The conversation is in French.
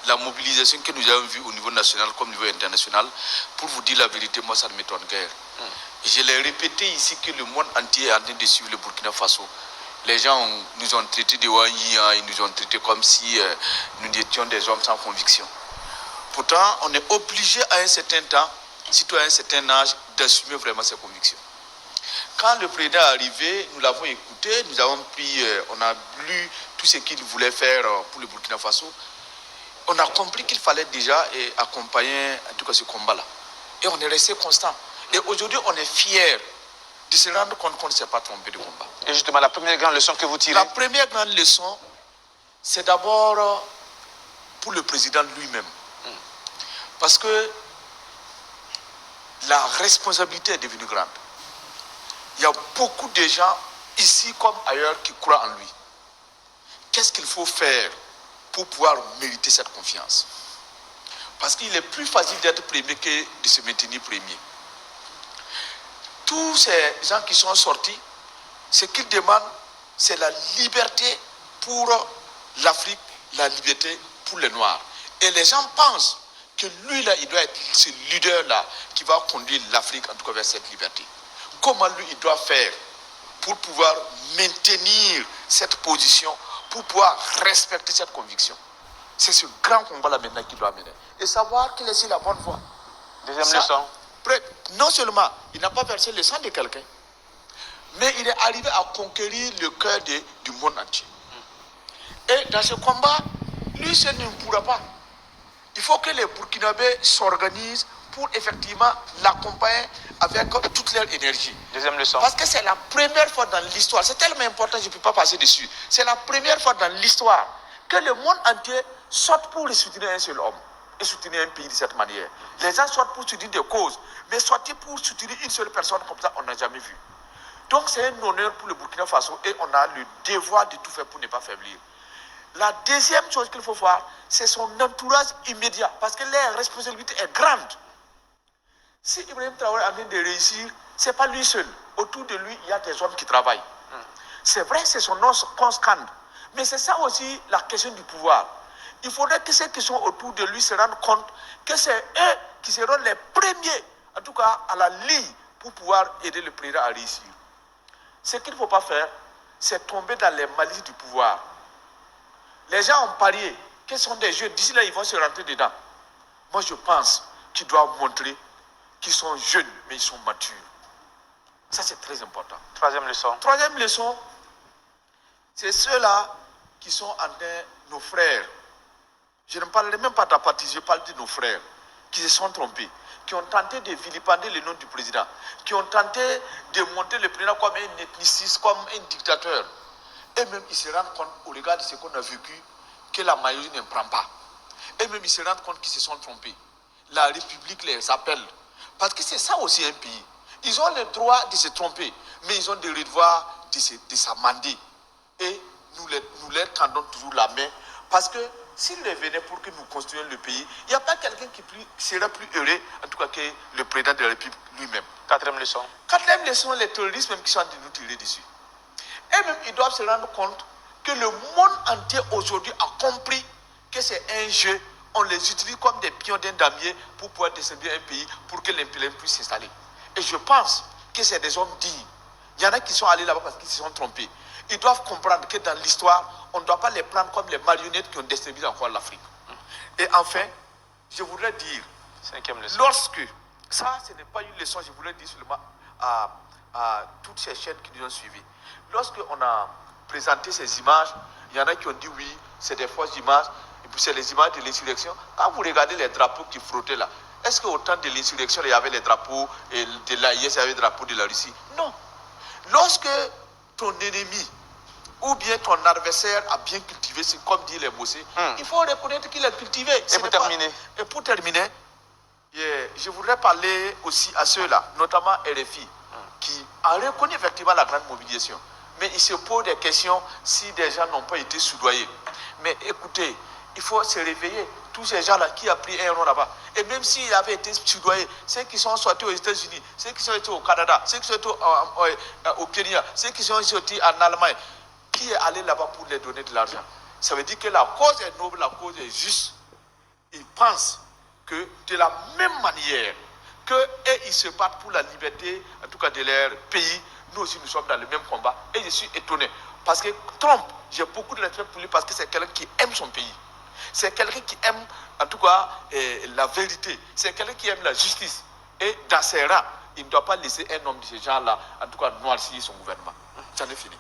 la mobilisation que nous avons vue au niveau national comme au niveau international, pour vous dire la vérité, moi ça ne m'étonne guère. Je l'ai répété ici que le monde entier est en train de suivre le Burkina Faso. Les gens nous ont traités de Wanyi, ils nous ont traités comme si nous étions des hommes sans conviction. Pourtant, on est obligé à un certain temps, surtout à un certain âge, d'assumer vraiment ses convictions. Quand le président est arrivé, nous l'avons écouté, nous avons pris, on a lu tout ce qu'il voulait faire pour le Burkina Faso. On a compris qu'il fallait déjà accompagner en tout cas ce combat-là. Et on est resté constant. Et aujourd'hui, on est fiers de se rendre compte qu'on ne s'est pas trompé de combat. Et justement, la première grande leçon que vous tirez? La première grande leçon, c'est d'abord pour le président lui-même. Parce que la responsabilité est devenue grande. Il y a beaucoup de gens, ici comme ailleurs, qui croient en lui. Qu'est-ce qu'il faut faire pour pouvoir mériter cette confiance? Parce qu'il est plus facile d'être premier que de se maintenir premier. Tous ces gens qui sont sortis, ce qu'ils demandent, c'est la liberté pour l'Afrique, la liberté pour les Noirs. Et les gens pensent que lui-là, il doit être ce leader-là qui va conduire l'Afrique en tout cas vers cette liberté. Comment lui, il doit faire pour pouvoir maintenir cette position, pour pouvoir respecter cette conviction? C'est ce grand combat-là maintenant qu'il doit mener. Et savoir qu'il est sur la bonne voie. Deuxième leçon. Non seulement il n'a pas versé le sang de quelqu'un, mais il est arrivé à conquérir le cœur du monde entier. Et dans ce combat, lui seul ne pourra pas. Il faut que les Burkinabés s'organisent pour effectivement l'accompagner avec toute leur énergie. Deuxième leçon. Parce que c'est la première fois dans l'histoire, c'est tellement important, je ne peux pas passer dessus. C'est la première fois dans l'histoire que le monde entier sorte pour soutenir un seul homme et soutenir un pays de cette manière. Les gens sortent pour soutenir des causes, mais sortir pour soutenir une seule personne comme ça, on n'a jamais vu. Donc c'est un honneur pour le Burkina Faso et on a le devoir de tout faire pour ne pas faiblir. La deuxième chose qu'il faut voir, c'est son entourage immédiat, parce que leur responsabilité est grande. Si Ibrahim Traoré est en train de réussir, ce n'est pas lui seul. Autour de lui, il y a des hommes qui travaillent. C'est vrai, c'est son nom qu'on scande. Mais c'est ça aussi la question du pouvoir. Il faudrait que ceux qui sont autour de lui se rendent compte que c'est eux qui seront les premiers, en tout cas à la ligne, pour pouvoir aider le président à réussir. Ce qu'il ne faut pas faire, c'est tomber dans les malices du pouvoir. Les gens ont parié que ce sont des jeux. D'ici là, ils vont se rentrer dedans. Moi, je pense qu'ils doivent montrer qu'ils sont jeunes, mais ils sont matures. Ça, c'est très important. Troisième leçon. Troisième leçon, c'est ceux-là qui sont en train, nos frères. Je ne parlerai même pas de la partie, je parle de nos frères qui se sont trompés, qui ont tenté de vilipender le nom du président, qui ont tenté de monter le président comme un ethniciste, comme un dictateur. Et même ils se rendent compte, au regard de ce qu'on a vécu, que la majorité ne prend pas. Et même ils se rendent compte qu'ils se sont trompés. La République les appelle. Parce que c'est ça aussi un pays. Ils ont le droit de se tromper, mais ils ont le devoir de s'amender. Et nous leur tendons toujours la main. Parce que s'ils venaient pour que nous construisions le pays, il n'y a pas quelqu'un qui serait plus heureux, en tout cas, que le président de la République lui-même. Quatrième leçon. Quatrième leçon, les terroristes même qui sont en train de nous tirer dessus. Et même, ils doivent se rendre compte que le monde entier aujourd'hui a compris que c'est un jeu. On les utilise comme des pions d'un damier pour pouvoir descendre un pays, pour que l'impérialisme puisse s'installer. Et je pense que c'est des hommes dignes. Il y en a qui sont allés là-bas parce qu'ils se sont trompés. Ils doivent comprendre que dans l'histoire, on ne doit pas les prendre comme les marionnettes qui ont déstabilisé encore l'Afrique. Et enfin, je voudrais dire, cinquième leçon. Lorsque, ça ce n'est pas une leçon, je voudrais dire seulement à toutes ces chaînes qui nous ont suivis. Lorsqu'on a présenté ces images, il y en a qui ont dit oui, c'est des fausses images, et puis c'est les images de l'insurrection. Quand vous regardez les drapeaux qui frottaient là, est-ce qu'au temps de l'insurrection, il y avait les drapeaux de l'AIS, il y avait les drapeaux de la Russie? Non. Lorsque ton ennemi ou bien ton adversaire a bien cultivé, c'est comme dit les Mossé, il faut reconnaître qu'il a cultivé. Et pour terminer, je voudrais parler aussi à ceux-là, notamment RFI, qui a reconnu effectivement la grande mobilisation. Mais il se pose des questions si des gens n'ont pas été soudoyés. Mais écoutez, il faut se réveiller. Tous ces gens-là qui ont pris un rond là-bas. Et même s'ils avaient été soudoyés, ceux qui sont sortis aux États-Unis, ceux qui sont sortis au Canada, ceux qui sont sortis au Kenya, ceux qui sont sortis en Allemagne, qui est allé là-bas pour les donner de l'argent? Ça veut dire que la cause est noble, la cause est juste. ils pensent que de la même manière que ils se battent pour la liberté, en tout cas de leur pays, nous aussi nous sommes dans le même combat. Et je suis étonné. Parce que Trump, j'ai beaucoup de respect pour lui parce que c'est quelqu'un qui aime son pays. C'est quelqu'un qui aime, en tout cas, la vérité. C'est quelqu'un qui aime la justice. Et dans ses rangs, il ne doit pas laisser un homme de ce genre-là, en tout cas, noircir son gouvernement. J'en ai fini.